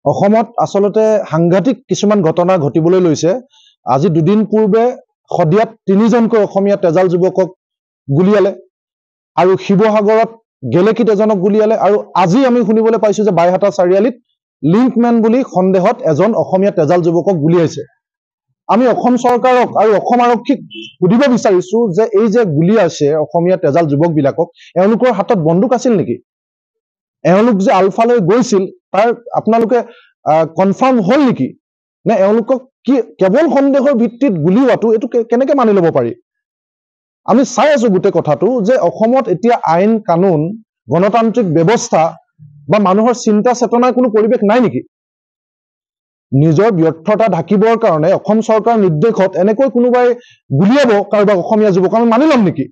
অসমত আসলতে সাংঘাতিক কিছুমান ঘটনা ঘটিবলৈ লৈছে। আজি দুদিন পূৰ্বে সদিয়াত 3জনকৈ অসমীয়া তেজাল যুৱকক গুলিয়ালে আৰু শিৱসাগৰত গেলেকীত এজনক গুলিয়ালে আৰু আজি আমি শুনিবলৈ পাইছো যে বাইহাটা চাৰিআলিত লিংকমেন বুলি সন্দেহত এজন অসমীয়া তেজাল যুৱকক গুলিয়াইছে। আমি অসম চৰকাৰক আৰু অসম আৰক্ষীক সুধিব বিচাৰিছো যে এই যে গুলিয়াইছে অসমীয়া তেজাল যুৱকবিলাকক এওঁলোকৰ হাতত বন্দুক আছিল নেকি? এওঁলোক যে আলফালৈ গৈছিল তাৰ আপোনালোকে কনফাৰ্ম হল নেকি? নে এওঁলোকক কি কেৱল সন্দেহৰ ভিত্তিত গুলিওৱাটো এইটো কেনেকৈ মানি ল'ব পাৰি? আমি চাই আছো গোটেই কথাটো যে অসমত এতিয়া আইন কানুন গণতান্ত্ৰিক ব্যৱস্থা বা মানুহৰ চিন্তা চেতনাৰ কোনো পৰিৱেশ নাই নেকি? নিজৰ ব্যৰ্থতা ঢাকিবৰ কাৰণে অসম চৰকাৰৰ নিৰ্দেশত এনেকৈ কোনোবাই গুলিয়াব কাৰোবাক অসমীয়া যুৱক আমি মানি ল'ম নেকি?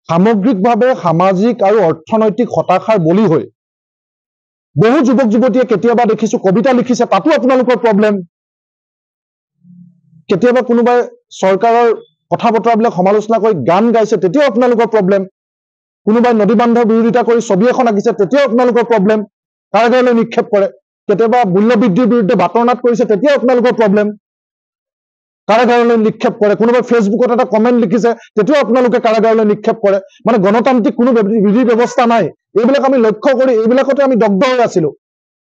সামগ্ৰিকভাৱে সামাজিক আৰু অৰ্থনৈতিক হতাশাৰ বলি হৈ বহু যুৱক যুৱতীয়ে কেতিয়াবা দেখিছো কবিতা লিখিছে, তাতো আপোনালোকৰ প্ৰব্লেম। কেতিয়াবা কোনোবাই চৰকাৰৰ কথা বতৰাবিলাক সমালোচনা কৰি গান গাইছে, তেতিয়াও আপোনালোকৰ প্ৰব্লেম। কোনোবাই নদী বান্ধৰ বিৰোধিতা কৰি ছবি এখন আঁকিছে, তেতিয়াও আপোনালোকৰ প্ৰব্লেম, কাৰাগাৰলৈ নিক্ষেপ কৰে। কেতিয়াবা মূল্যবৃদ্ধিৰ বিৰুদ্ধে বাতৰনাট কৰিছে, তেতিয়াও আপোনালোকৰ প্ৰব্লেম, কাৰাগাৰলৈ নিক্ষেপ কৰে। কোনোবাই ফেচবুকত এটা কমেণ্ট লিখিছে, তেতিয়াও আপোনালোকে কাৰাগাৰলৈ নিক্ষেপ কৰে। মানে গণতান্ত্ৰিক কোনো বিধি ব্যৱস্থা নাই। এইবিলাক আমি লক্ষ্য কৰি এইবিলাকতে আমি দগ্ধ হৈ আছিলো।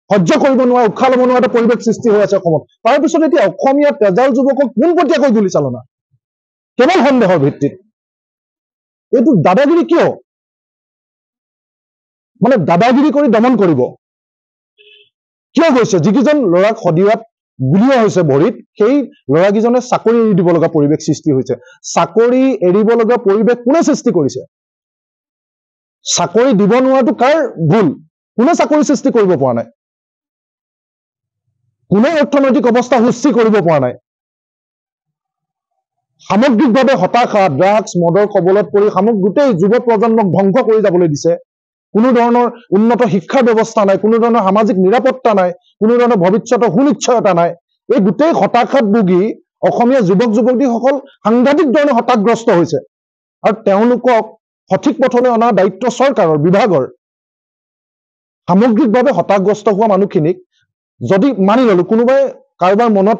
সহ্য কৰিব নোৱাৰা, উশাহ ল'ব নোৱাৰা এটা পৰিৱেশ সৃষ্টি হৈ আছে অসমত। তাৰপিছত এতিয়া অসমীয়া তেজাল যুৱকক পোনপটীয়াকৈ গুলি চালনা কেৱল সন্দেহৰ ভিত্তিত। এইটো দাদাগিৰি কিয়? মানে দাদাগিৰি কৰি দমন কৰিব কিয় গৈছে? যিকেইজন ল'ৰাক সদিয়াত গুলিওৱা হৈছে ভৰিত, সেই ল'ৰাকেইজনে চাকৰি এৰি দিব লগা পৰিৱেশ সৃষ্টি হৈছে। চাকৰি এৰিব লগা পৰিৱেশ কোনে সৃষ্টি কৰিছে? চাকৰি দিব নোৱাৰাটো কাৰ ভুল? কোনে চাকৰি সৃষ্টি কৰিব পৰা নাই? কোনে অৰ্থনৈতিক অৱস্থা সুস্থিৰ কৰিব পৰা নাই? সামগ্ৰিকভাৱে হতাশা, ড্ৰাগছ মদৰ কবলত পৰি গোটেই যুৱ প্ৰজন্মক ধ্বংস কৰি যাবলৈ দিছে। কোনো ধৰণৰ উন্নত শিক্ষাৰ ব্যৱস্থা নাই, কোনো ধৰণৰ সামাজিক নিৰাপত্তা নাই, কোনো ধৰণৰ ভৱিষ্যতৰ সুনিশ্চয়তা নাই। এই গোটেই হতাশাত ভুগি অসমীয়া যুৱক যুৱতীসকল সাংঘাতিক ধৰণে হতাশগ্ৰস্ত হৈছে আৰু তেওঁলোকক সঠিক পথলৈ অনাৰ দায়িত্ব চৰকাৰৰ, বিভাগৰ। সামগ্ৰিকভাৱে হতাশগ্ৰস্ত হোৱা মানুহখিনিক যদি মানি ললো কোনোবাই কাৰোবাৰ মনত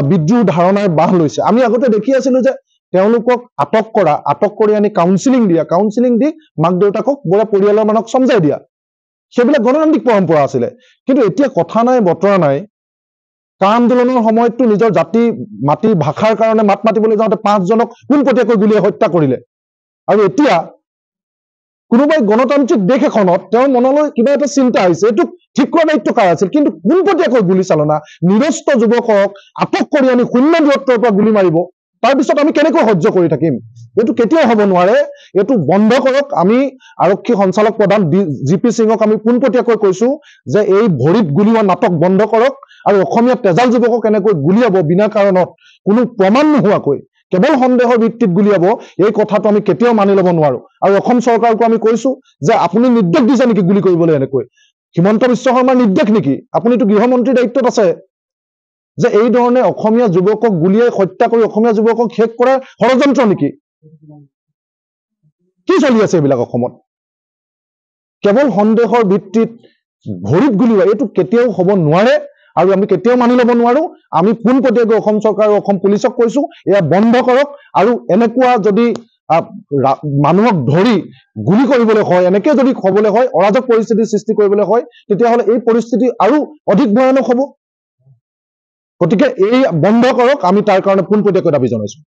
বিদ্ৰোহ ধাৰণাৰ বাহ লৈছে। আমি আগতে দেখি আছিলো যে তেওঁলোকক আটক কৰি আনি কাউন্সিলিং দি মাক দেউতাকক বোলে পৰিয়ালৰ মানুহক সমজাই দিয়া, সেইবিলাক গণতান্ত্ৰিক পৰম্পৰা আছিলে। কিন্তু এতিয়া কথা নাই বতৰা নাই। কা আন্দোলনৰ সময়ততো নিজৰ জাতি মাটি ভাষাৰ কাৰণে মাত মাতিবলৈ যাওঁতে 5জনক পোনপটীয়াকৈ গুলিয়াই হত্যা কৰিলে। আৰু এতিয়া কোনোবাই গণতান্ত্ৰিক দেশ এখনত তেওঁৰ মনলৈ কিবা এটা চিন্তা আহিছে, এইটো ঠিক কৰা দায়িত্ব কাৰ আছিল? কিন্তু পোনপটীয়াকৈ গুলি চালনা, নিৰস্ত যুৱকক আটক কৰি আনি শূন্য দূৰত্বৰ পৰা গুলি মাৰিব, তাৰপিছত আমি কেনেকৈ সহ্য কৰি থাকিম? এইটো কেতিয়াও হ'ব নোৱাৰে। এইটো বন্ধ কৰক। আমি আৰক্ষী সঞ্চালক প্ৰধান GP সিঙক আমি পোনপটীয়াকৈ কৈছো যে এই ভৰিত গুলিওৱা নাটক বন্ধ কৰক আৰু অসমীয়া তেজাল যুৱকক এনেকৈ গুলিয়াব বিনা কাৰণত, কোনো প্ৰমাণ নোহোৱাকৈ কেৱল সন্দেহৰ ভিত্তিত গুলিয়াব, এই কথাটো আমি কেতিয়াও মানি ল'ব নোৱাৰো। আৰু অসম চৰকাৰকো আমি কৈছো যে আপুনি নিৰ্দেশ দিছে নেকি গুলি কৰিবলৈ? এনেকৈ হিমন্ত বিশ্ব শৰ্মাৰ নিৰ্দেশ নেকি? আপুনিতো গৃহমন্ত্ৰীৰ দায়িত্বত আছে যে এই ধৰণে অসমীয়া যুৱকক গুলিয়াই হত্যা কৰি অসমীয়া যুৱকক শেষ কৰাৰ ষড়যন্ত্ৰ নেকি? কি চলি আছে এইবিলাক অসমত? কেৱল সন্দেহৰ ভিত্তিত ভৰিত গুলিওৱা এইটো কেতিয়াও হ'ব নোৱাৰে আৰু আমি কেতিয়াও মানি ল'ব নোৱাৰো। আমি পোনপটীয়াকৈ অসম চৰকাৰ আৰু অসম পুলিচক কৈছো এয়া বন্ধ কৰক। আৰু এনেকুৱা যদি মানুহক ধৰি গুলি কৰিবলৈ হয়, এনেকে যদি হ'বলৈ হয়, অৰাজক পৰিস্থিতিৰ সৃষ্টি কৰিবলৈ হয়, তেতিয়াহ'লে এই পৰিস্থিতি আৰু অধিক ভয়ানক হ'ব। গতিকে এই বন্ধ কৰক, আমি তাৰ কাৰণে পোনপটীয়াকৈ দাবী জনাইছো।